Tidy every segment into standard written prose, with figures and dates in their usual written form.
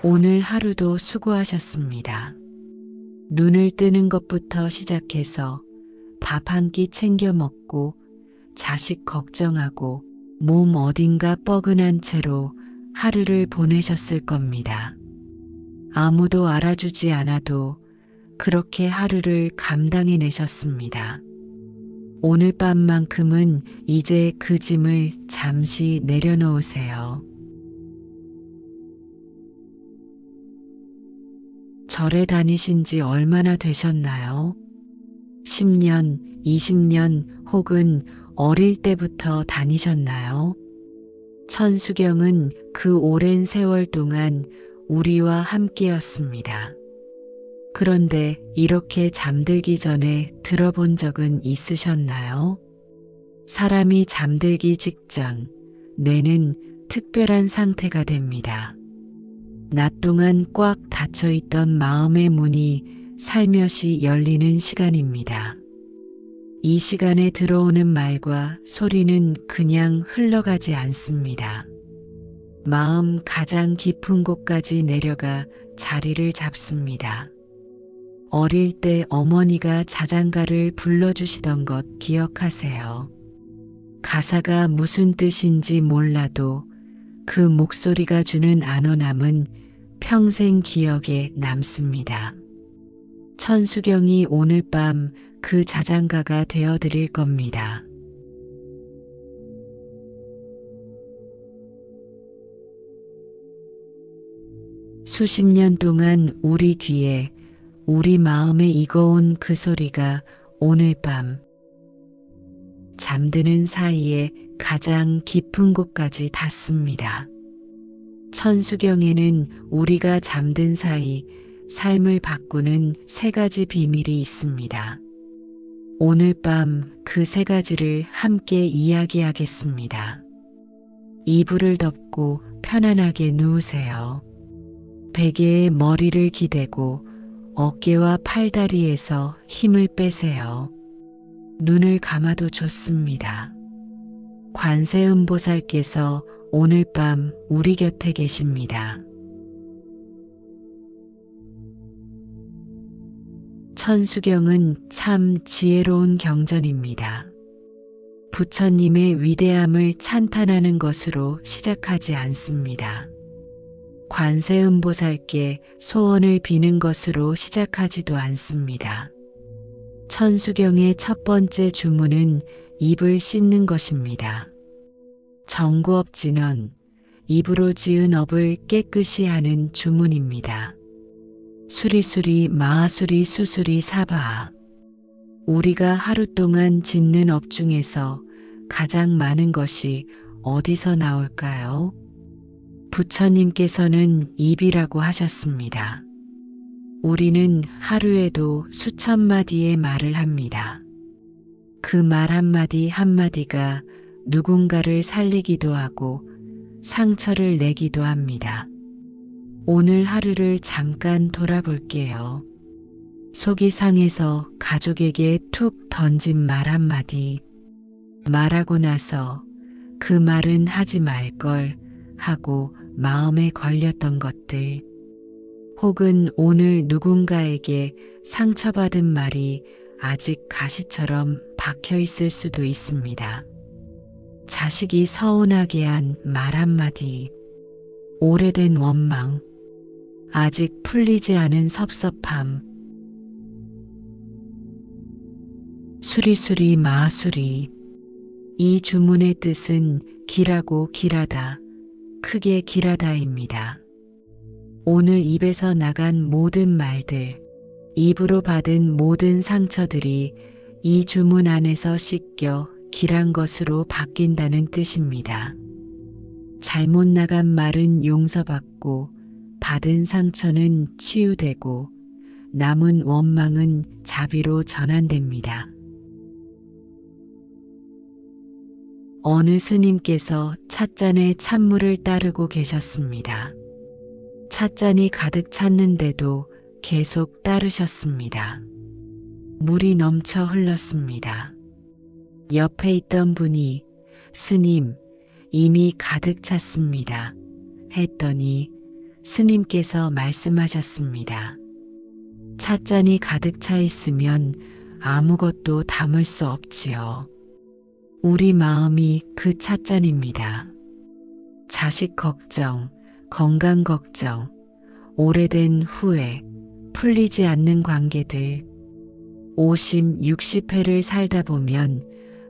오늘 하루도 수고하셨습니다. 눈을 뜨는 것부터 시작해서 밥 한 끼 챙겨 먹고 자식 걱정하고 몸 어딘가 뻐근한 채로 하루를 보내셨을 겁니다. 아무도 알아주지 않아도 그렇게 하루를 감당해내셨습니다. 오늘 밤만큼은 이제 그 짐을 잠시 내려놓으세요. 절에 다니신 지 얼마나 되셨나요? 10년, 20년 혹은 어릴 때부터 다니셨나요? 천수경은 그 오랜 세월 동안 우리와 함께였습니다. 그런데 이렇게 잠들기 전에 들어본 적은 있으셨나요? 사람이 잠들기 직전 뇌는 특별한 상태가 됩니다. 낮 동안 꽉 닫혀있던 마음의 문이 살며시 열리는 시간입니다. 이 시간에 들어오는 말과 소리는 그냥 흘러가지 않습니다. 마음 가장 깊은 곳까지 내려가 자리를 잡습니다. 어릴 때 어머니가 자장가를 불러주시던 것 기억하세요. 가사가 무슨 뜻인지 몰라도 그 목소리가 주는 안온함은 평생 기억에 남습니다. 천수경이 오늘 밤 그 자장가가 되어드릴 겁니다. 수십 년 동안 우리 귀에 우리 마음에 익어온 그 소리가 오늘 밤 잠드는 사이에 가장 깊은 곳까지 닿습니다. 천수경에는 우리가 잠든 사이 삶을 바꾸는 세 가지 비밀이 있습니다. 오늘 밤 그 세 가지를 함께 이야기하겠습니다. 이불을 덮고 편안하게 누우세요. 베개에 머리를 기대고 어깨와 팔다리에서 힘을 빼세요. 눈을 감아도 좋습니다. 관세음보살께서 오늘 밤 우리 곁에 계십니다. 천수경은 참 지혜로운 경전입니다. 부처님의 위대함을 찬탄하는 것으로 시작하지 않습니다. 관세음보살께 소원을 비는 것으로 시작하지도 않습니다. 천수경의 첫 번째 주문은 입을 씻는 것입니다. 정구업진언, 입으로 지은 업을 깨끗이 하는 주문입니다. 수리수리 마하수리 수수리 사바하. 우리가 하루 동안 짓는 업 중에서 가장 많은 것이 어디서 나올까요? 부처님께서는 입이라고 하셨습니다. 우리는 하루에도 수천 마디의 말을 합니다. 그 말 한마디 한마디가 누군가를 살리기도 하고 상처를 내기도 합니다. 오늘 하루를 잠깐 돌아볼게요. 속이 상해서 가족에게 툭 던진 말 한마디, 말하고 나서 그 말은 하지 말걸 하고 마음에 걸렸던 것들, 혹은 오늘 누군가에게 상처받은 말이 아직 가시처럼 박혀 있을 수도 있습니다. 자식이 서운하게 한 말 한마디, 오래된 원망, 아직 풀리지 않은 섭섭함, 수리수리 마수리. 이 주문의 뜻은 길하고 길하다, 크게 길하다입니다. 오늘 입에서 나간 모든 말들, 입으로 받은 모든 상처들이 이 주문 안에서 씻겨 길한 것으로 바뀐다는 뜻입니다. 잘못 나간 말은 용서받고 받은 상처는 치유되고 남은 원망은 자비로 전환됩니다. 어느 스님께서 찻잔에 찬물을 따르고 계셨습니다. 찻잔이 가득 찼는데도 계속 따르셨습니다. 물이 넘쳐 흘렀습니다. 옆에 있던 분이 "스님, 이미 가득 찼습니다" 했더니 스님께서 말씀하셨습니다. 찻잔이 가득 차 있으면 아무것도 담을 수 없지요. 우리 마음이 그 찻잔입니다. 자식 걱정, 건강 걱정, 오래된 후회, 풀리지 않는 관계들, 50, 60회를 살다 보면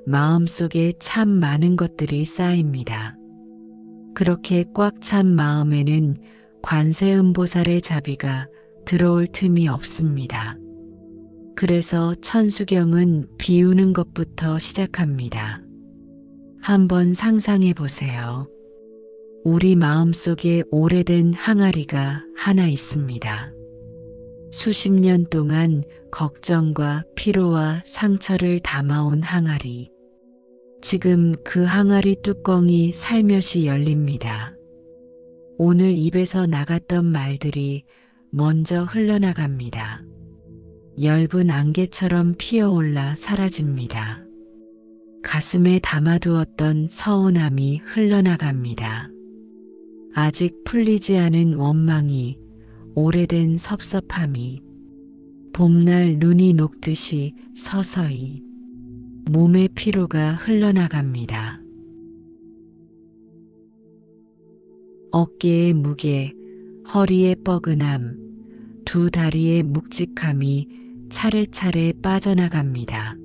마음속에 참 많은 것들이 쌓입니다. 그렇게 꽉 찬 마음에는 관세음보살의 자비가 들어올 틈이 없습니다. 그래서 천수경은 비우는 것부터 시작합니다. 한번 상상해 보세요. 우리 마음속에 오래된 항아리가 하나 있습니다. 수십 년 동안 걱정과 피로와 상처를 담아온 항아리. 지금 그 항아리 뚜껑이 살며시 열립니다. 오늘 입에서 나갔던 말들이 먼저 흘러나갑니다. 엷은 안개처럼 피어올라 사라집니다. 가슴에 담아두었던 서운함이 흘러나갑니다. 아직 풀리지 않은 원망이, 오래된 섭섭함이, 봄날 눈이 녹듯이 서서히 몸의 피로가 흘러나갑니다. 어깨의 무게, 허리의 뻐근함, 두 다리의 묵직함이 차례차례 빠져나갑니다.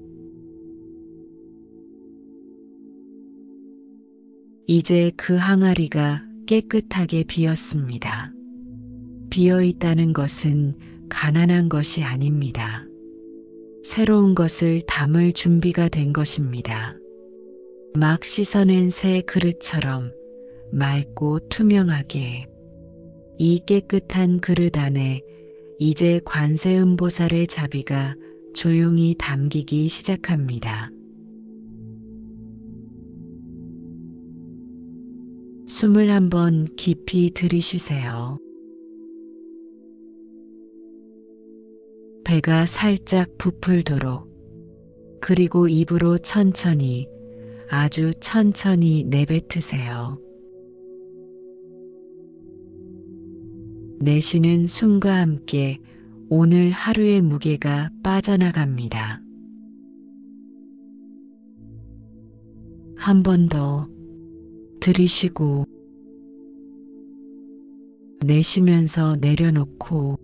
이제 그 항아리가 깨끗하게 비었습니다. 비어있다는 것은 가난한 것이 아닙니다. 새로운 것을 담을 준비가 된 것입니다. 막 씻어낸 새 그릇처럼 맑고 투명하게. 이 깨끗한 그릇 안에 이제 관세음보살의 자비가 조용히 담기기 시작합니다. 숨을 한번 깊이 들이쉬세요. 배가 살짝 부풀도록, 그리고 입으로 천천히, 아주 천천히 내뱉으세요. 내쉬는 숨과 함께 오늘 하루의 무게가 빠져나갑니다. 한 번 더 들이쉬고 내쉬면서 내려놓고,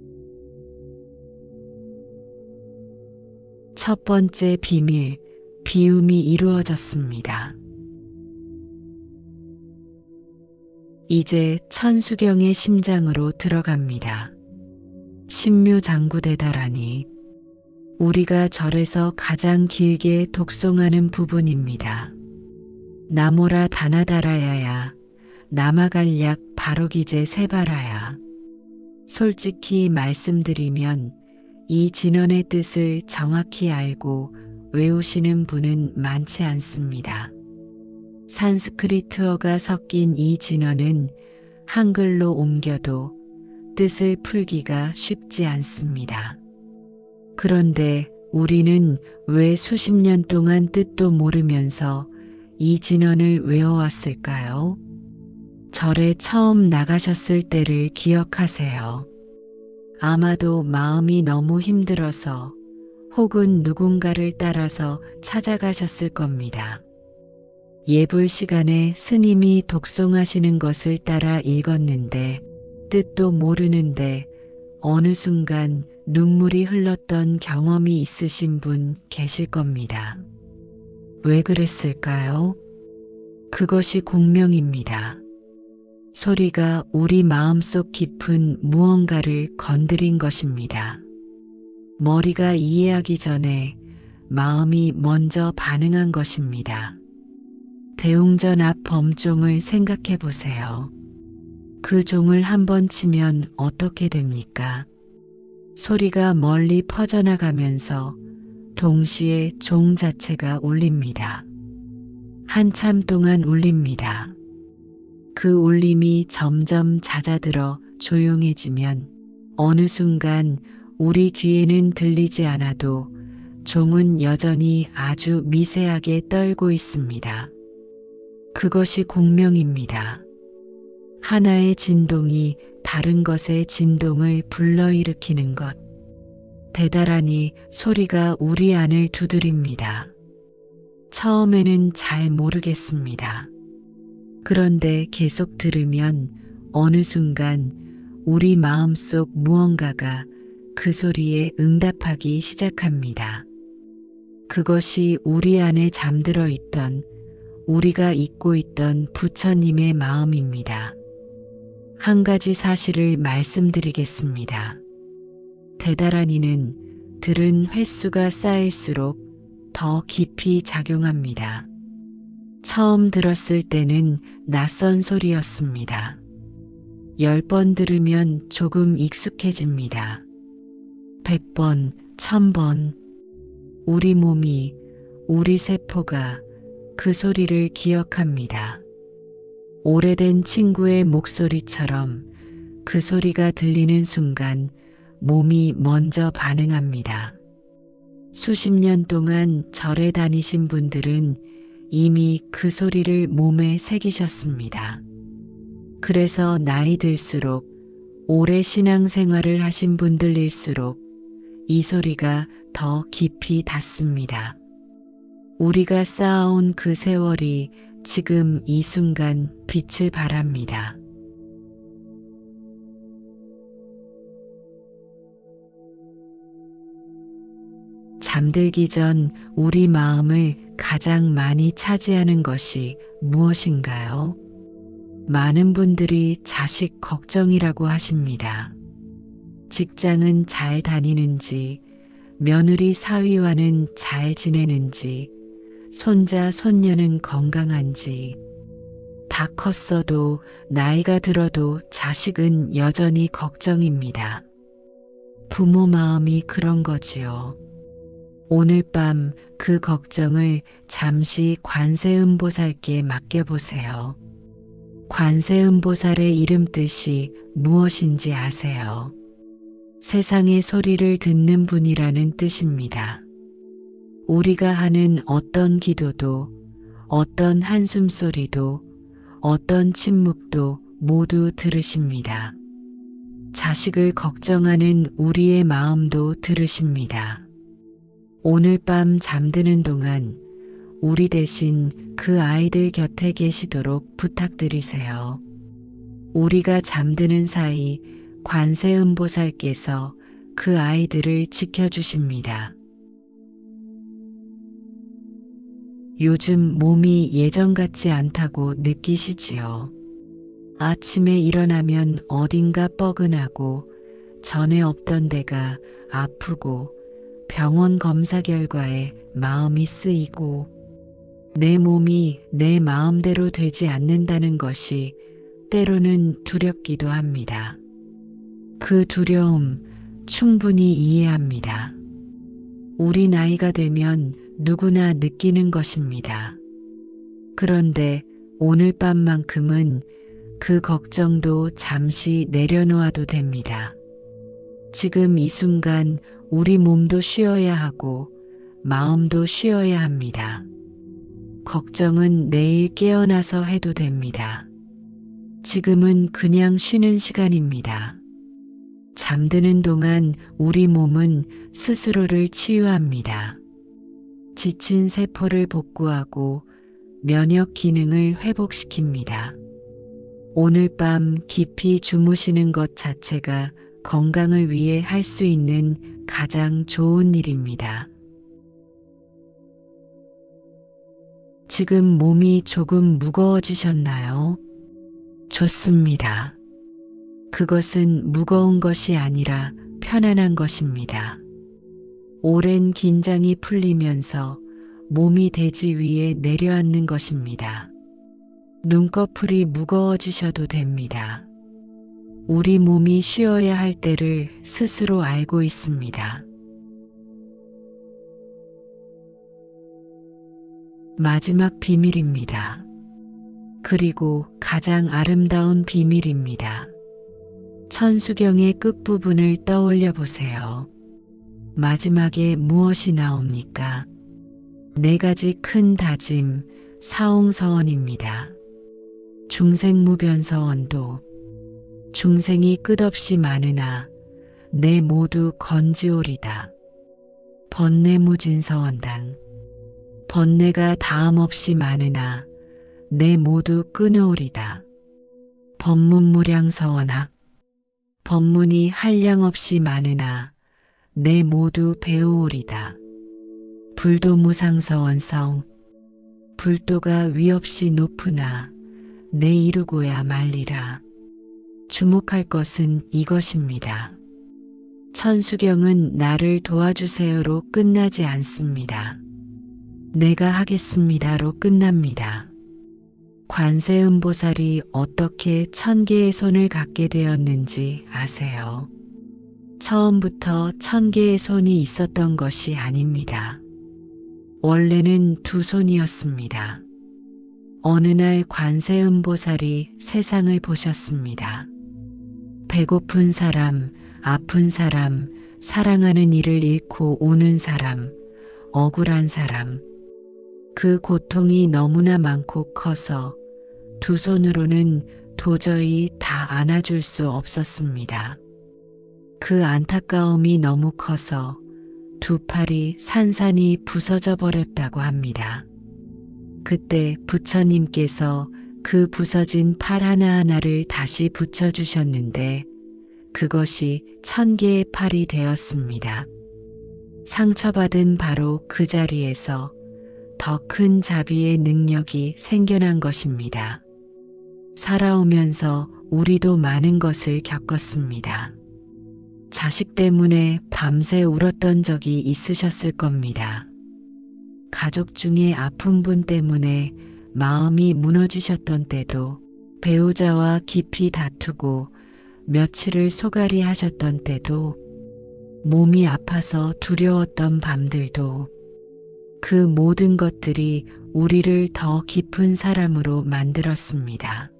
첫 번째 비밀, 비움이 이루어졌습니다. 이제 천수경의 심장으로 들어갑니다. 신묘장구대다라니, 우리가 절에서 가장 길게 독송하는 부분입니다. 나모라 다나다라야야, 나마갈약 바로기제 세바라야. 솔직히 말씀드리면 이 진언의 뜻을 정확히 알고 외우시는 분은 많지 않습니다. 산스크리트어가 섞인 이 진언은 한글로 옮겨도 뜻을 풀기가 쉽지 않습니다. 그런데 우리는 왜 수십 년 동안 뜻도 모르면서 이 진언을 외워왔을까요? 절에 처음 나가셨을 때를 기억하세요. 아마도 마음이 너무 힘들어서 혹은 누군가를 따라서 찾아가셨을 겁니다. 예불 시간에 스님이 독송하시는 것을 따라 읽었는데 뜻도 모르는데 어느 순간 눈물이 흘렀던 경험이 있으신 분 계실 겁니다. 왜 그랬을까요? 그것이 공명입니다. 소리가 우리 마음속 깊은 무언가를 건드린 것입니다. 머리가 이해하기 전에 마음이 먼저 반응한 것입니다. 대웅전 앞 범종을 생각해 보세요. 그 종을 한번 치면 어떻게 됩니까? 소리가 멀리 퍼져나가면서 동시에 종 자체가 울립니다. 한참 동안 울립니다. 그 울림이 점점 잦아들어 조용해지면 어느 순간 우리 귀에는 들리지 않아도 종은 여전히 아주 미세하게 떨고 있습니다. 그것이 공명입니다. 하나의 진동이 다른 것의 진동을 불러일으키는 것. 대다라니 소리가 우리 안을 두드립니다. 처음에는 잘 모르겠습니다. 그런데 계속 들으면 어느 순간 우리 마음속 무언가가 그 소리에 응답하기 시작합니다. 그것이 우리 안에 잠들어 있던, 우리가 잊고 있던 부처님의 마음입니다. 한 가지 사실을 말씀드리겠습니다. 대다라니는 들은 횟수가 쌓일수록 더 깊이 작용합니다. 처음 들었을 때는 낯선 소리였습니다. 10번 들으면 조금 익숙해집니다. 100번, 1000번. 우리 몸이, 우리 세포가 그 소리를 기억합니다. 오래된 친구의 목소리처럼 그 소리가 들리는 순간 몸이 먼저 반응합니다. 수십 년 동안 절에 다니신 분들은 이미 그 소리를 몸에 새기셨습니다. 그래서 나이 들수록, 오래 신앙생활을 하신 분들일수록 이 소리가 더 깊이 닿습니다. 우리가 쌓아온 그 세월이 지금 이 순간 빛을 발합니다. 잠들기 전 우리 마음을 가장 많이 차지하는 것이 무엇인가요? 많은 분들이 자식 걱정이라고 하십니다. 직장은 잘 다니는지, 며느리 사위와는 잘 지내는지, 손자, 손녀는 건강한지, 다 컸어도 나이가 들어도 자식은 여전히 걱정입니다. 부모 마음이 그런 거지요. 오늘 밤 그 걱정을 잠시 관세음보살께 맡겨보세요. 관세음보살의 이름 뜻이 무엇인지 아세요? 세상의 소리를 듣는 분이라는 뜻입니다. 우리가 하는 어떤 기도도, 어떤 한숨소리도, 어떤 침묵도 모두 들으십니다. 자식을 걱정하는 우리의 마음도 들으십니다. 오늘 밤 잠드는 동안 우리 대신 그 아이들 곁에 계시도록 부탁드리세요. 우리가 잠드는 사이 관세음보살께서 그 아이들을 지켜주십니다. 요즘 몸이 예전 같지 않다고 느끼시지요? 아침에 일어나면 어딘가 뻐근하고 전에 없던 데가 아프고 병원 검사 결과에 마음이 쓰이고 내 몸이 내 마음대로 되지 않는다는 것이 때로는 두렵기도 합니다. 그 두려움 충분히 이해합니다. 우리 나이가 되면 누구나 느끼는 것입니다. 그런데 오늘 밤만큼은 그 걱정도 잠시 내려놓아도 됩니다. 지금 이 순간 우리 몸도 쉬어야 하고 마음도 쉬어야 합니다. 걱정은 내일 깨어나서 해도 됩니다. 지금은 그냥 쉬는 시간입니다. 잠드는 동안 우리 몸은 스스로를 치유합니다. 지친 세포를 복구하고 면역 기능을 회복시킵니다. 오늘 밤 깊이 주무시는 것 자체가 건강을 위해 할 수 있는 가장 좋은 일입니다. 지금 몸이 조금 무거워지셨나요? 좋습니다. 그것은 무거운 것이 아니라 편안한 것입니다. 오랜 긴장이 풀리면서 몸이 대지 위에 내려앉는 것입니다. 눈꺼풀이 무거워지셔도 됩니다. 우리 몸이 쉬어야 할 때를 스스로 알고 있습니다. 마지막 비밀입니다. 그리고 가장 아름다운 비밀입니다. 천수경의 끝부분을 떠올려 보세요. 마지막에 무엇이 나옵니까? 4가지 큰 다짐, 사홍서원입니다. 중생무변서원도, 중생이 끝없이 많으나 내 모두 건지오리다. 번뇌무진서원당. 번뇌가 다함없이 많으나 내 모두 끊어오리다. 법문무량서원학. 법문이 한량없이 많으나 내 모두 배우오리다. 불도무상서원성. 불도가 위없이 높으나 내 이루고야 말리라. 주목할 것은 이것입니다. 천수경은 나를 도와주세요로 끝나지 않습니다. 내가 하겠습니다로 끝납니다. 관세음보살이 어떻게 1000개의 손을 갖게 되었는지 아세요? 처음부터 1000개의 손이 있었던 것이 아닙니다. 원래는 2손이었습니다. 어느 날 관세음보살이 세상을 보셨습니다. 배고픈 사람, 아픈 사람, 사랑하는 이를 잃고 우는 사람, 억울한 사람, 그 고통이 너무나 많고 커서 2손으로는 도저히 다 안아줄 수 없었습니다. 그 안타까움이 너무 커서 2 팔이 산산이 부서져 버렸다고 합니다. 그때 부처님께서 그 부서진 팔 하나하나를 다시 붙여주셨는데 그것이 1000개의 팔이 되었습니다. 상처받은 바로 그 자리에서 더 큰 자비의 능력이 생겨난 것입니다. 살아오면서 우리도 많은 것을 겪었습니다. 자식 때문에 밤새 울었던 적이 있으셨을 겁니다. 가족 중에 아픈 분 때문에 마음이 무너지셨던 때도, 배우자와 깊이 다투고 며칠을 소갈이 하셨던 때도, 몸이 아파서 두려웠던 밤들도, 그 모든 것들이 우리를 더 깊은 사람으로 만들었습니다.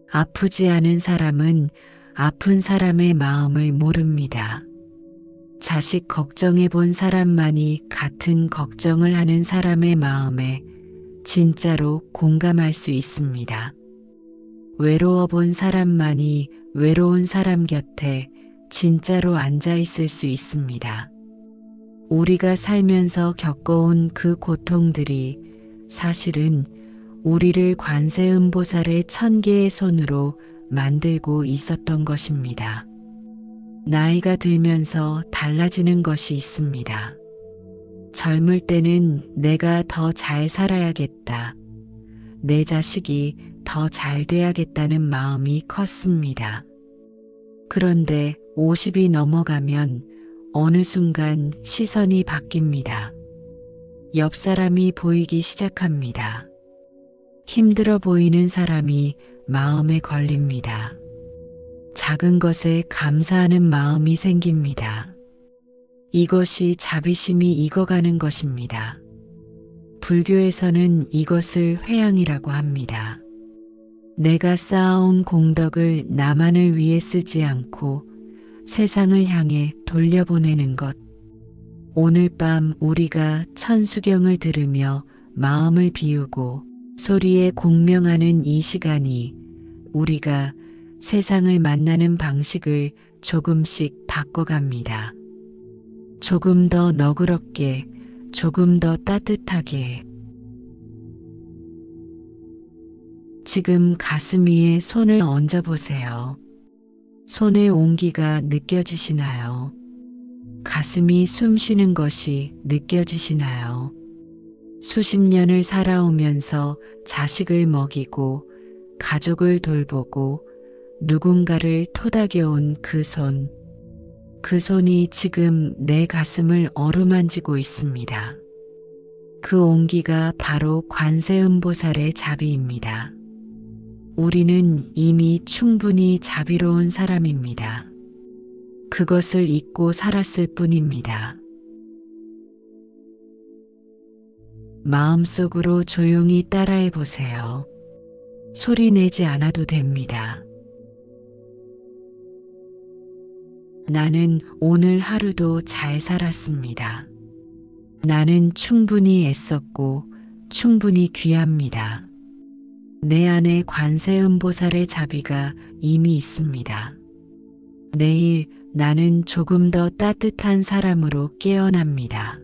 아프지 않은 사람은 아픈 사람의 마음을 모릅니다. 자식 걱정해 본 사람만이 같은 걱정을 하는 사람의 마음에 진짜로 공감할 수 있습니다. 외로워 본 사람만이 외로운 사람 곁에 진짜로 앉아 있을 수 있습니다. 우리가 살면서 겪어온 그 고통들이 사실은 우리를 관세음보살의 1000개의 손으로 만들고 있었던 것입니다. 나이가 들면서 달라지는 것이 있습니다. 젊을 때는 내가 더 잘 살아야겠다. 내 자식이 더 잘 돼야겠다는 마음이 컸습니다. 그런데 50이 넘어가면 어느 순간 시선이 바뀝니다. 옆 사람이 보이기 시작합니다. 힘들어 보이는 사람이 마음에 걸립니다. 작은 것에 감사하는 마음이 생깁니다. 이것이 자비심이 익어가는 것입니다. 불교에서는 이것을 회양이라고 합니다. 내가 쌓아온 공덕을 나만을 위해 쓰지 않고 세상을 향해 돌려보내는 것. 오늘 밤 우리가 천수경을 들으며 마음을 비우고 소리에 공명하는 이 시간이 우리가 세상을 만나는 방식을 조금씩 바꿔갑니다. 조금 더 너그럽게, 조금 더 따뜻하게. 지금 가슴 위에 손을 얹어 보세요. 손의 온기가 느껴지시나요? 가슴이 숨 쉬는 것이 느껴지시나요? 수십 년을 살아오면서 자식을 먹이고 가족을 돌보고 누군가를 토닥여온 그 손. 그 손이 지금 내 가슴을 어루만지고 있습니다. 그 온기가 바로 관세음보살의 자비입니다. 우리는 이미 충분히 자비로운 사람입니다. 그것을 잊고 살았을 뿐입니다. 마음속으로 조용히 따라해 보세요. 소리 내지 않아도 됩니다. 나는 오늘 하루도 잘 살았습니다. 나는 충분히 애썼고 충분히 귀합니다. 내 안에 관세음보살의 자비가 이미 있습니다. 내일 나는 조금 더 따뜻한 사람으로 깨어납니다.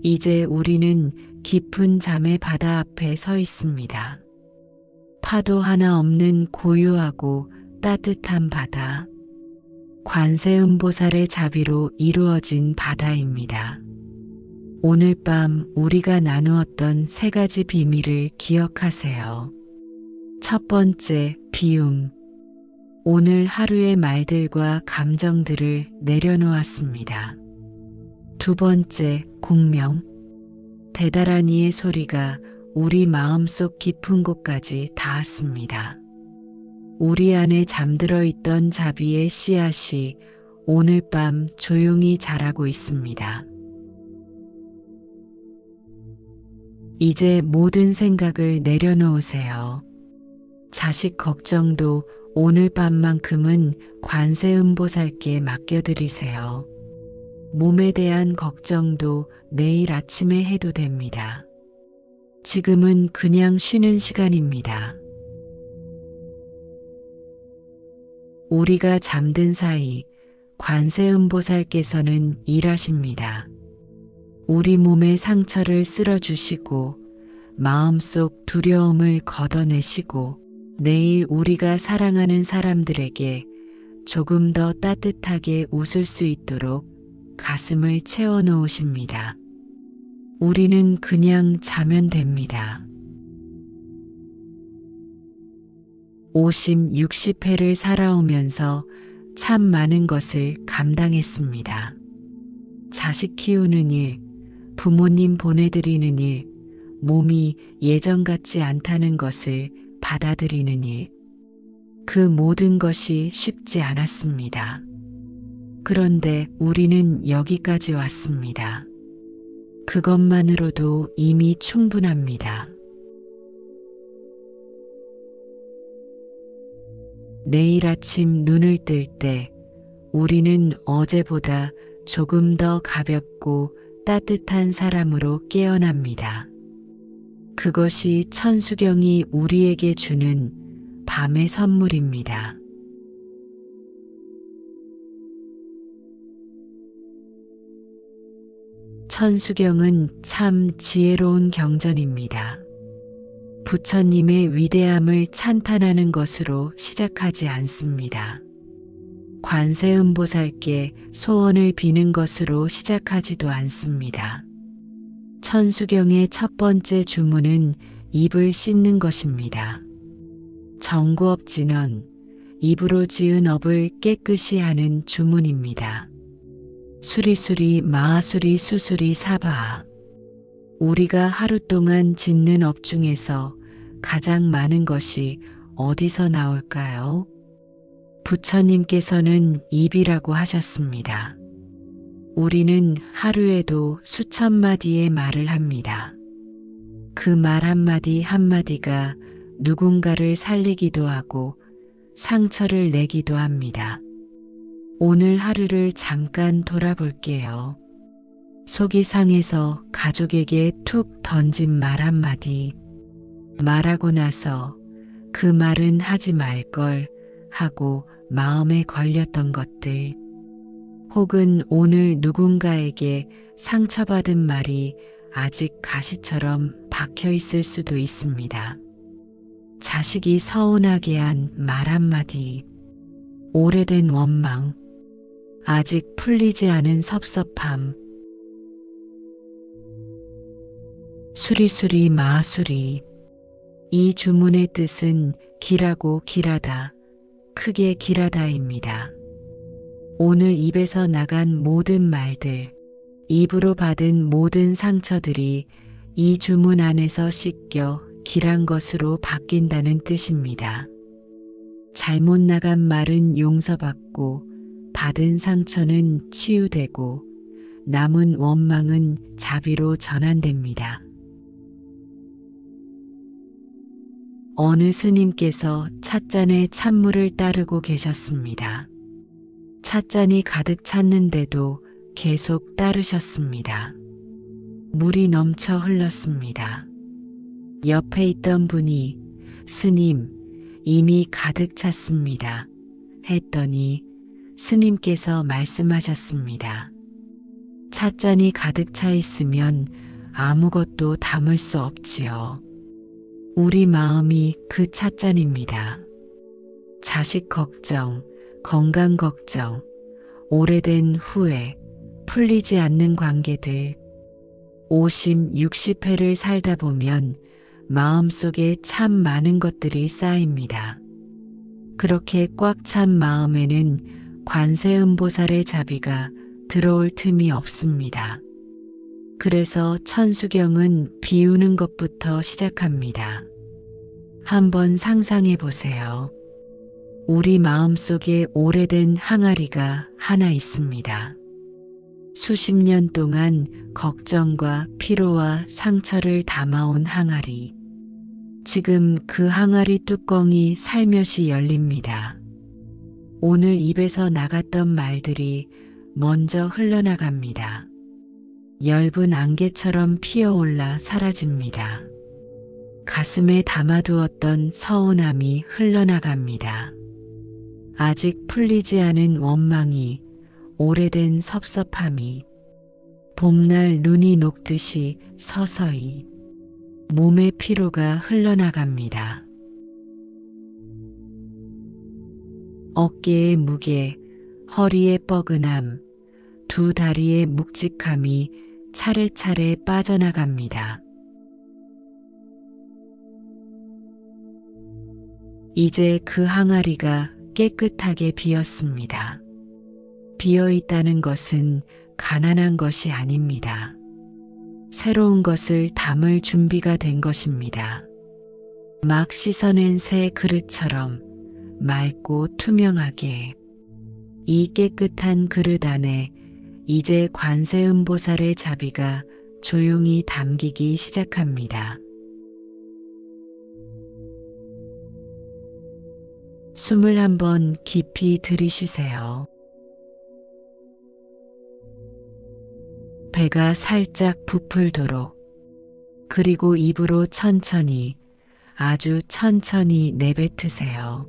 이제 우리는 깊은 잠의 바다 앞에 서 있습니다. 파도 하나 없는 고요하고 따뜻한 바다. 관세음보살의 자비로 이루어진 바다입니다. 오늘 밤 우리가 나누었던 3가지 비밀을 기억하세요. 첫 번째, 비움. 오늘 하루의 말들과 감정들을 내려놓았습니다. 두 번째, 공명. 대단한 이의 소리가 우리 마음속 깊은 곳까지 닿았습니다. 우리 안에 잠들어 있던 자비의 씨앗이 오늘 밤 조용히 자라고 있습니다. 이제 모든 생각을 내려놓으세요. 자식 걱정도 오늘 밤만큼은 관세음보살께 맡겨드리세요. 몸에 대한 걱정도 내일 아침에 해도 됩니다. 지금은 그냥 쉬는 시간입니다. 우리가 잠든 사이 관세음보살께서는 일하십니다. 우리 몸의 상처를 쓸어주시고 마음속 두려움을 걷어내시고 내일 우리가 사랑하는 사람들에게 조금 더 따뜻하게 웃을 수 있도록 가슴을 채워놓으십니다. 우리는 그냥 자면 됩니다. 50, 60회를 살아오면서 참 많은 것을 감당했습니다. 자식 키우는 일, 부모님 보내드리는 일, 몸이 예전 같지 않다는 것을 받아들이는 일. 그 모든 것이 쉽지 않았습니다. 그런데 우리는 여기까지 왔습니다. 그것만으로도 이미 충분합니다. 내일 아침 눈을 뜰 때 우리는 어제보다 조금 더 가볍고 따뜻한 사람으로 깨어납니다. 그것이 천수경이 우리에게 주는 밤의 선물입니다. 천수경은 참 지혜로운 경전입니다. 부처님의 위대함을 찬탄하는 것으로 시작하지 않습니다. 관세음보살께 소원을 비는 것으로 시작하지도 않습니다. 천수경의 첫 번째 주문은 입을 씻는 것입니다. 정구업진언, 입으로 지은 업을 깨끗이 하는 주문입니다. 수리수리 마하수리 수수리 사바하. 우리가 하루 동안 짓는 업 중에서 가장 많은 것이 어디서 나올까요? 부처님께서는 입이라고 하셨습니다. 우리는 하루에도 수천 마디의 말을 합니다. 그 말 한마디 한마디가 누군가를 살리기도 하고 상처를 내기도 합니다. 오늘 하루를 잠깐 돌아볼게요. 속이 상해서 가족에게 툭 던진 말 한마디. 말하고 나서 그 말은 하지 말걸 하고 마음에 걸렸던 것들. 혹은 오늘 누군가에게 상처받은 말이 아직 가시처럼 박혀 있을 수도 있습니다. 자식이 서운하게 한 말 한마디. 오래된 원망. 아직 풀리지 않은 섭섭함. 수리수리 마수리. 이 주문의 뜻은 길하고 길하다, 크게 길하다입니다. 오늘 입에서 나간 모든 말들, 입으로 받은 모든 상처들이 이 주문 안에서 씻겨 길한 것으로 바뀐다는 뜻입니다. 잘못 나간 말은 용서받고 받은 상처는 치유되고 남은 원망은 자비로 전환됩니다. 어느 스님께서 찻잔에 찬물을 따르고 계셨습니다. 찻잔이 가득 찼는데도 계속 따르셨습니다. 물이 넘쳐 흘렀습니다. 옆에 있던 분이 스님, 이미 가득 찼습니다. 했더니 스님께서 말씀하셨습니다. 찻잔이 가득 차 있으면 아무것도 담을 수 없지요. 우리 마음이 그 찻잔입니다. 자식 걱정, 건강 걱정, 오래된 후회, 풀리지 않는 관계들, 50, 60회를 살다 보면 마음속에 참 많은 것들이 쌓입니다. 그렇게 꽉 찬 마음에는 관세음보살의 자비가 들어올 틈이 없습니다. 그래서 천수경은 비우는 것부터 시작합니다. 한번 상상해 보세요. 우리 마음속에 오래된 항아리가 하나 있습니다. 수십 년 동안 걱정과 피로와 상처를 담아온 항아리. 지금 그 항아리 뚜껑이 살며시 열립니다. 오늘 입에서 나갔던 말들이 먼저 흘러나갑니다. 엷은 안개처럼 피어올라 사라집니다. 가슴에 담아두었던 서운함이 흘러나갑니다. 아직 풀리지 않은 원망이, 오래된 섭섭함이, 봄날 눈이 녹듯이 서서히 몸의 피로가 흘러나갑니다. 어깨의 무게, 허리의 뻐근함, 두 다리의 묵직함이 차례차례 빠져나갑니다. 이제 그 항아리가 깨끗하게 비었습니다. 비어있다는 것은 가난한 것이 아닙니다. 새로운 것을 담을 준비가 된 것입니다. 막 씻어낸 새 그릇처럼 맑고 투명하게. 이 깨끗한 그릇 안에 이제 관세음보살의 자비가 조용히 담기기 시작합니다. 숨을 한번 깊이 들이쉬세요. 배가 살짝 부풀도록, 그리고 입으로 천천히, 아주 천천히 내뱉으세요.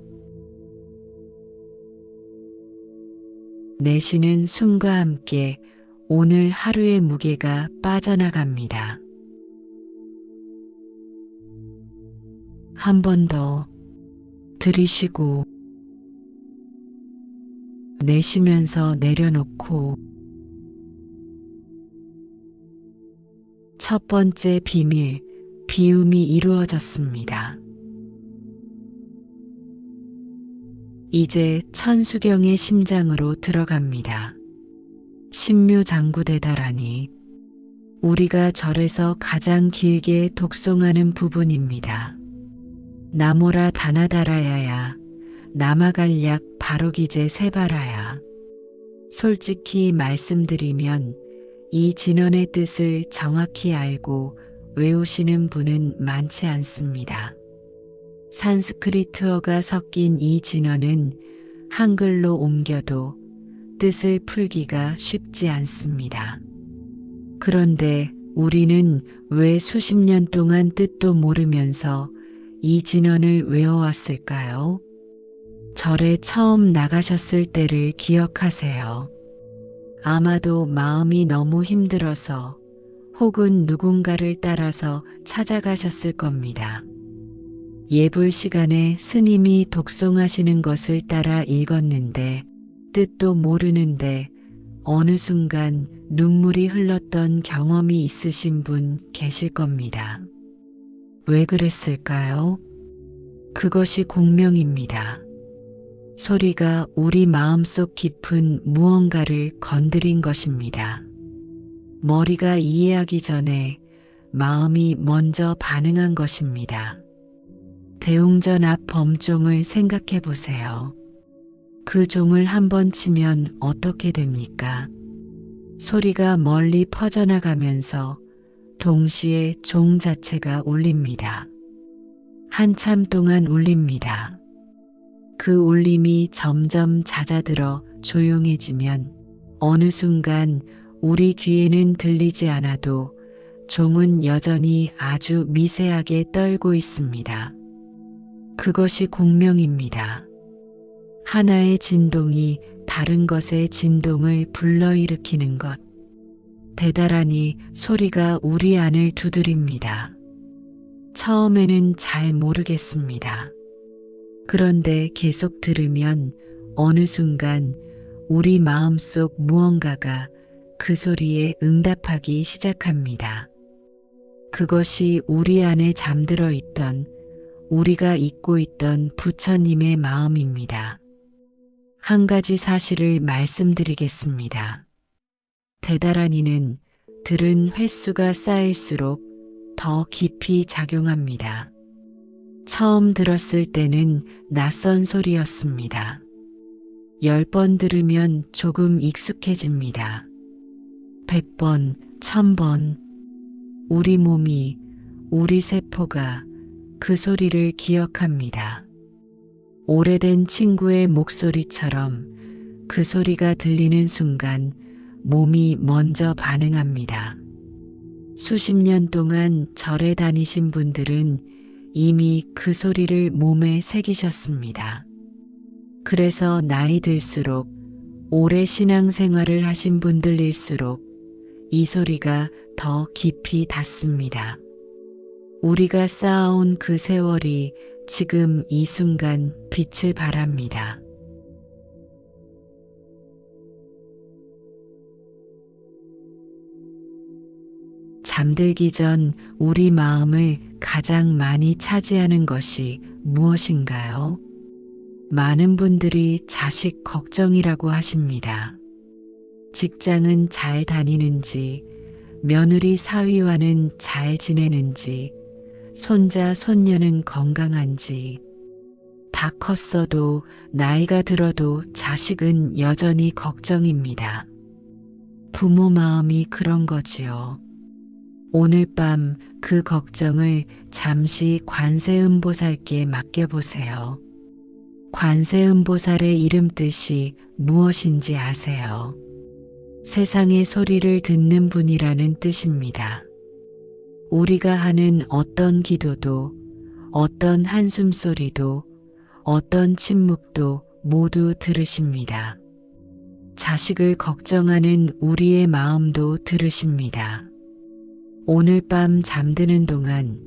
내쉬는 숨과 함께 오늘 하루의 무게가 빠져나갑니다. 한 번 더 들이쉬고 내쉬면서 내려놓고, 첫 번째 비밀, 비움이 이루어졌습니다. 이제 천수경의 심장으로 들어갑니다. 신묘장구대다라니, 우리가 절에서 가장 길게 독송하는 부분입니다. 나모라 다나다라야야, 나마갈약 바로기제 세바라야. 솔직히 말씀드리면 이 진언의 뜻을 정확히 알고 외우시는 분은 많지 않습니다. 산스크리트어가 섞인 이 진언은 한글로 옮겨도 뜻을 풀기가 쉽지 않습니다. 그런데 우리는 왜 수십 년 동안 뜻도 모르면서 이 진언을 외워왔을까요? 절에 처음 나가셨을 때를 기억하세요. 아마도 마음이 너무 힘들어서 혹은 누군가를 따라서 찾아가셨을 겁니다. 예불 시간에 스님이 독송하시는 것을 따라 읽었는데 뜻도 모르는데 어느 순간 눈물이 흘렀던 경험이 있으신 분 계실 겁니다. 왜 그랬을까요? 그것이 공명입니다. 소리가 우리 마음속 깊은 무언가를 건드린 것입니다. 머리가 이해하기 전에 마음이 먼저 반응한 것입니다. 대웅전 앞 범종을 생각해 보세요. 그 종을 한번 치면 어떻게 됩니까? 소리가 멀리 퍼져나가면서 동시에 종 자체가 울립니다. 한참 동안 울립니다. 그 울림이 점점 잦아들어 조용해지면 어느 순간 우리 귀에는 들리지 않아도 종은 여전히 아주 미세하게 떨고 있습니다. 그것이 공명입니다. 하나의 진동이 다른 것의 진동을 불러일으키는 것. 대다라니 소리가 우리 안을 두드립니다. 처음에는 잘 모르겠습니다. 그런데 계속 들으면 어느 순간 우리 마음속 무언가가 그 소리에 응답하기 시작합니다. 그것이 우리 안에 잠들어 있던, 우리가 잊고 있던 부처님의 마음입니다. 한 가지 사실을 말씀드리겠습니다. 대다라니는 들은 횟수가 쌓일수록 더 깊이 작용합니다. 처음 들었을 때는 낯선 소리였습니다. 10번 들으면 조금 익숙해집니다. 100번, 1000번. 우리 몸이, 우리 세포가 그 소리를 기억합니다. 오래된 친구의 목소리처럼 그 소리가 들리는 순간 몸이 먼저 반응합니다. 수십 년 동안 절에 다니신 분들은 이미 그 소리를 몸에 새기셨습니다. 그래서 나이 들수록 오래 신앙생활을 하신 분들일수록 이 소리가 더 깊이 닿습니다. 우리가 쌓아온 그 세월이 지금 이 순간 빛을 발합니다. 잠들기 전 우리 마음을 가장 많이 차지하는 것이 무엇인가요? 많은 분들이 자식 걱정이라고 하십니다. 직장은 잘 다니는지, 며느리 사위와는 잘 지내는지, 손자, 손녀는 건강한지, 다 컸어도 나이가 들어도 자식은 여전히 걱정입니다. 부모 마음이 그런 거지요. 오늘 밤 그 걱정을 잠시 관세음보살께 맡겨보세요. 관세음보살의 이름 뜻이 무엇인지 아세요? 세상의 소리를 듣는 분이라는 뜻입니다. 우리가 하는 어떤 기도도, 어떤 한숨소리도, 어떤 침묵도 모두 들으십니다. 자식을 걱정하는 우리의 마음도 들으십니다. 오늘 밤 잠드는 동안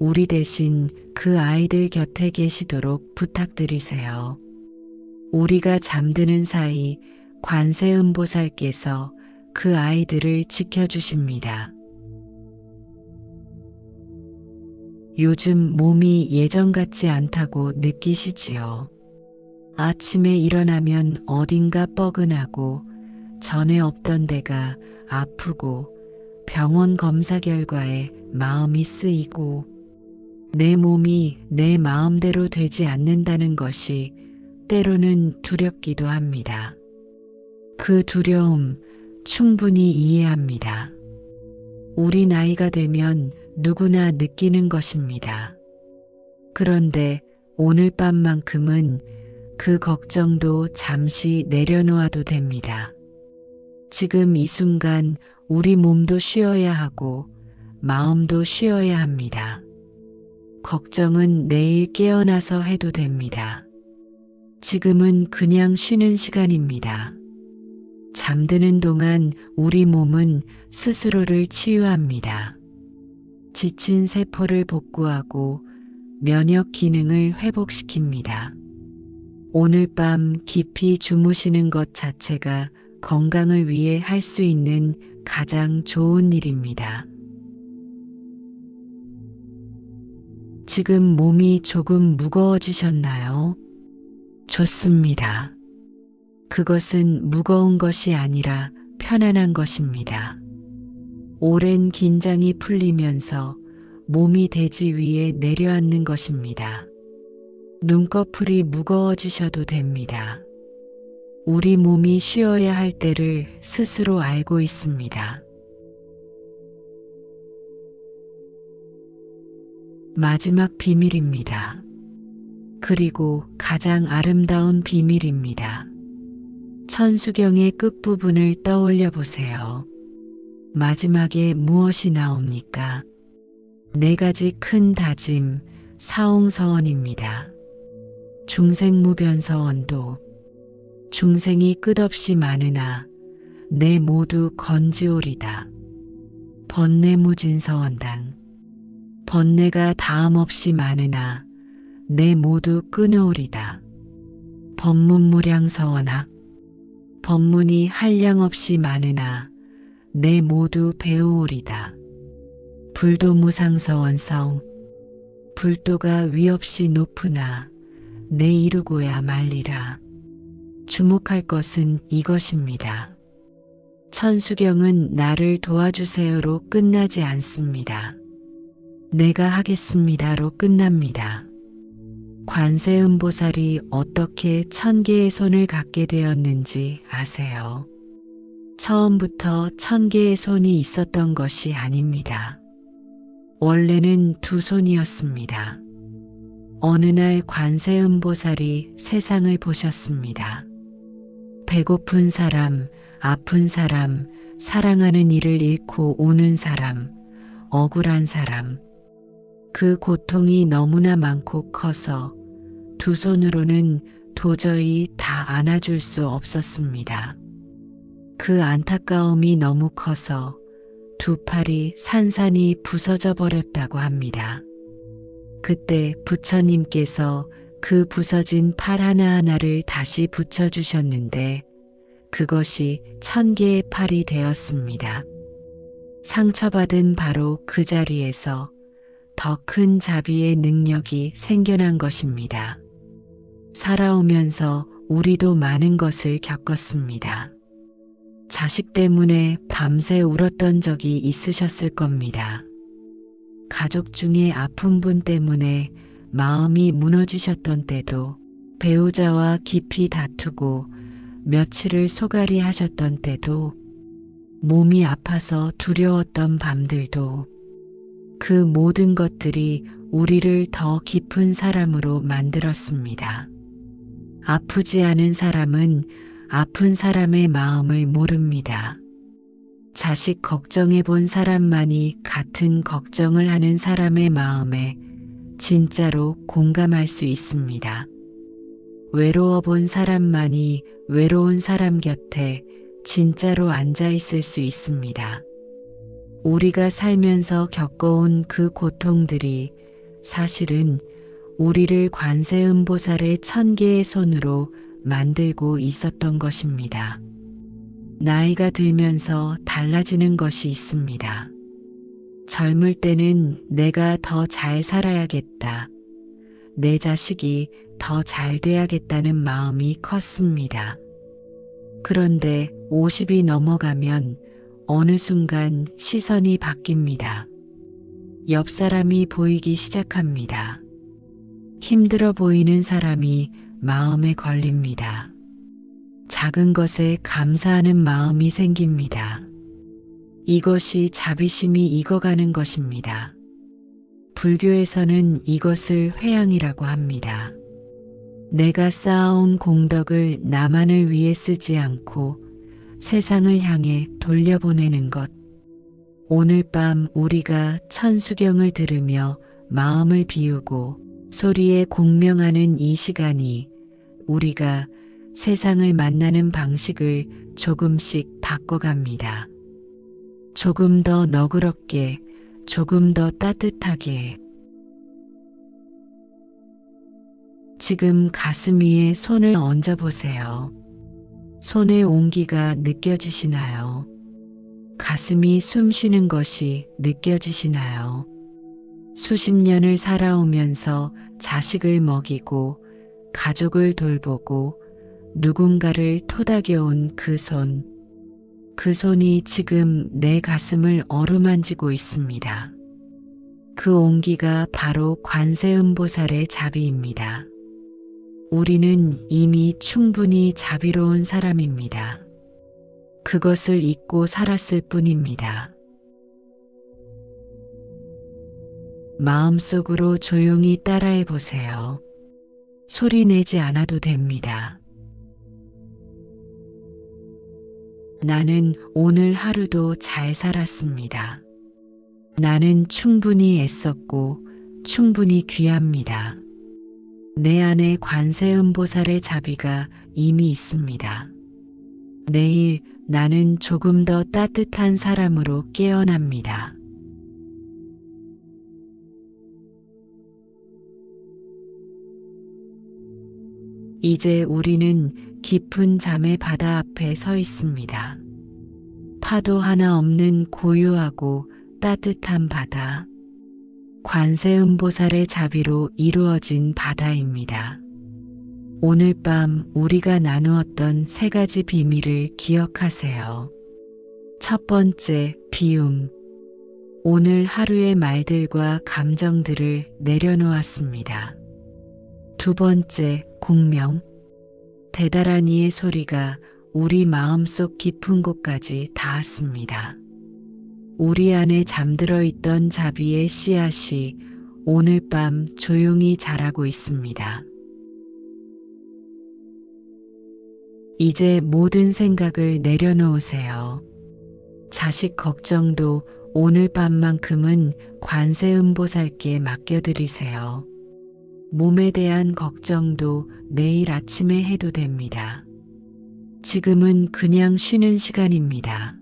우리 대신 그 아이들 곁에 계시도록 부탁드리세요. 우리가 잠드는 사이 관세음보살께서 그 아이들을 지켜주십니다. 요즘 몸이 예전 같지 않다고 느끼시지요? 아침에 일어나면 어딘가 뻐근하고 전에 없던 데가 아프고 병원 검사 결과에 마음이 쓰이고 내 몸이 내 마음대로 되지 않는다는 것이 때로는 두렵기도 합니다. 그 두려움 충분히 이해합니다. 우리 나이가 되면 누구나 느끼는 것입니다. 그런데 오늘 밤만큼은 그 걱정도 잠시 내려놓아도 됩니다. 지금 이 순간 우리 몸도 쉬어야 하고 마음도 쉬어야 합니다. 걱정은 내일 깨어나서 해도 됩니다. 지금은 그냥 쉬는 시간입니다. 잠드는 동안 우리 몸은 스스로를 치유합니다. 지친 세포를 복구하고 면역 기능을 회복시킵니다. 오늘 밤 깊이 주무시는 것 자체가 건강을 위해 할 수 있는 가장 좋은 일입니다. 지금 몸이 조금 무거워지셨나요? 좋습니다. 그것은 무거운 것이 아니라 편안한 것입니다. 오랜 긴장이 풀리면서 몸이 대지 위에 내려앉는 것입니다. 눈꺼풀이 무거워지셔도 됩니다. 우리 몸이 쉬어야 할 때를 스스로 알고 있습니다. 마지막 비밀입니다. 그리고 가장 아름다운 비밀입니다. 천수경의 끝부분을 떠올려 보세요. 마지막에 무엇이 나옵니까? 네 가지 큰 다짐, 사홍서원입니다. 중생무변서원도 중생이 끝없이 많으나 내 모두 건지오리다. 번뇌무진서원당 번뇌가 다음없이 많으나 내 모두 끊어오리다. 법문무량서원학 법문이 한량없이 많으나 내 모두 배우오리다. 불도무상서원성 불도가 위없이 높으나 내 이루고야 말리라. 주목할 것은 이것입니다. 천수경은 나를 도와주세요로 끝나지 않습니다. 내가 하겠습니다로 끝납니다. 관세음보살이 어떻게 1000개의 손을 갖게 되었는지 아세요? 처음부터 1000개의 손이 있었던 것이 아닙니다. 원래는 2손이었습니다. 어느 날 관세음보살이 세상을 보셨습니다. 배고픈 사람, 아픈 사람, 사랑하는 이를 잃고 우는 사람, 억울한 사람, 그 고통이 너무나 많고 커서 2손으로는 도저히 다 안아줄 수 없었습니다. 그 안타까움이 너무 커서 2 팔이 산산이 부서져 버렸다고 합니다. 그때 부처님께서 그 부서진 팔 하나하나를 다시 붙여주셨는데 그것이 1000개의 팔이 되었습니다. 상처받은 바로 그 자리에서 더 큰 자비의 능력이 생겨난 것입니다. 살아오면서 우리도 많은 것을 겪었습니다. 자식 때문에 밤새 울었던 적이 있으셨을 겁니다. 가족 중에 아픈 분 때문에 마음이 무너지셨던 때도, 배우자와 깊이 다투고 며칠을 소갈이 하셨던 때도, 몸이 아파서 두려웠던 밤들도, 그 모든 것들이 우리를 더 깊은 사람으로 만들었습니다. 아프지 않은 사람은 아픈 사람의 마음을 모릅니다. 자식 걱정해 본 사람만이 같은 걱정을 하는 사람의 마음에 진짜로 공감할 수 있습니다. 외로워 본 사람만이 외로운 사람 곁에 진짜로 앉아 있을 수 있습니다. 우리가 살면서 겪어온 그 고통들이 사실은 우리를 관세음보살의 1000개의 손으로 만들고 있었던 것입니다. 나이가 들면서 달라지는 것이 있습니다. 젊을 때는 내가 더 잘 살아야겠다. 내 자식이 더 잘 돼야겠다는 마음이 컸습니다. 그런데 50이 넘어가면 어느 순간 시선이 바뀝니다. 옆 사람이 보이기 시작합니다. 힘들어 보이는 사람이 마음에 걸립니다. 작은 것에 감사하는 마음이 생깁니다. 이것이 자비심이 익어가는 것입니다. 불교에서는 이것을 회양이라고 합니다. 내가 쌓아온 공덕을 나만을 위해 쓰지 않고 세상을 향해 돌려보내는 것. 오늘 밤 우리가 천수경을 들으며 마음을 비우고 소리에 공명하는 이 시간이 우리가 세상을 만나는 방식을 조금씩 바꿔갑니다. 조금 더 너그럽게, 조금 더 따뜻하게. 지금 가슴 위에 손을 얹어 보세요. 손의 온기가 느껴지시나요? 가슴이 숨 쉬는 것이 느껴지시나요? 수십 년을 살아오면서 자식을 먹이고 가족을 돌보고 누군가를 토닥여온 그 손. 그 손이 지금 내 가슴을 어루만지고 있습니다. 그 온기가 바로 관세음보살의 자비입니다. 우리는 이미 충분히 자비로운 사람입니다. 그것을 잊고 살았을 뿐입니다. 마음속으로 조용히 따라해 보세요. 소리 내지 않아도 됩니다. 나는 오늘 하루도 잘 살았습니다. 나는 충분히 애썼고 충분히 귀합니다. 내 안에 관세음보살의 자비가 이미 있습니다. 내일 나는 조금 더 따뜻한 사람으로 깨어납니다. 이제 우리는 깊은 잠의 바다 앞에 서 있습니다. 파도 하나 없는 고요하고 따뜻한 바다. 관세음보살의 자비로 이루어진 바다입니다. 오늘 밤 우리가 나누었던 3가지 비밀을 기억하세요. 첫 번째, 비움. 오늘 하루의 말들과 감정들을 내려놓았습니다. 두 번째, 공명. 대다란 이의 소리가 우리 마음속 깊은 곳까지 닿았습니다. 우리 안에 잠들어 있던 자비의 씨앗이 오늘 밤 조용히 자라고 있습니다. 이제 모든 생각을 내려놓으세요. 자식 걱정도 오늘 밤만큼은 관세음보살께 맡겨드리세요. 몸에 대한 걱정도 내일 아침에 해도 됩니다. 지금은 그냥 쉬는 시간입니다.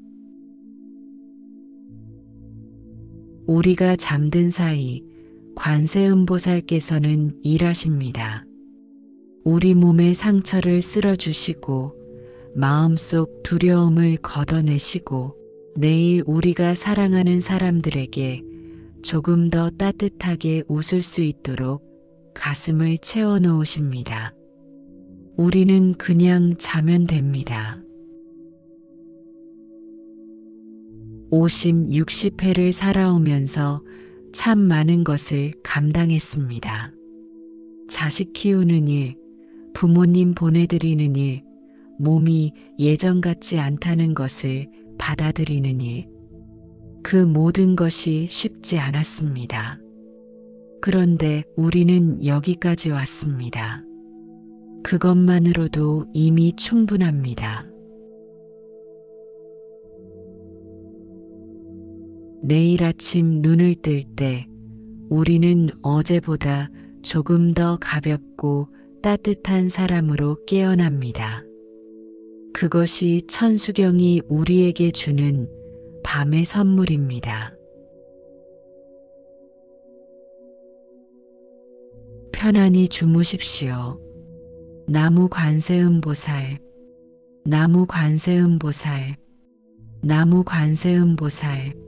우리가 잠든 사이 관세음보살께서는 일하십니다. 우리 몸의 상처를 쓸어주시고 마음속 두려움을 걷어내시고 내일 우리가 사랑하는 사람들에게 조금 더 따뜻하게 웃을 수 있도록 가슴을 채워놓으십니다. 우리는 그냥 자면 됩니다. 50, 60회를 살아오면서 참 많은 것을 감당했습니다. 자식 키우는 일, 부모님 보내드리는 일, 몸이 예전 같지 않다는 것을 받아들이는 일. 그 모든 것이 쉽지 않았습니다. 그런데 우리는 여기까지 왔습니다. 그것만으로도 이미 충분합니다. 내일 아침 눈을 뜰 때 우리는 어제보다 조금 더 가볍고 따뜻한 사람으로 깨어납니다. 그것이 천수경이 우리에게 주는 밤의 선물입니다. 편안히 주무십시오. 나무 관세음보살, 나무 관세음보살, 나무 관세음보살.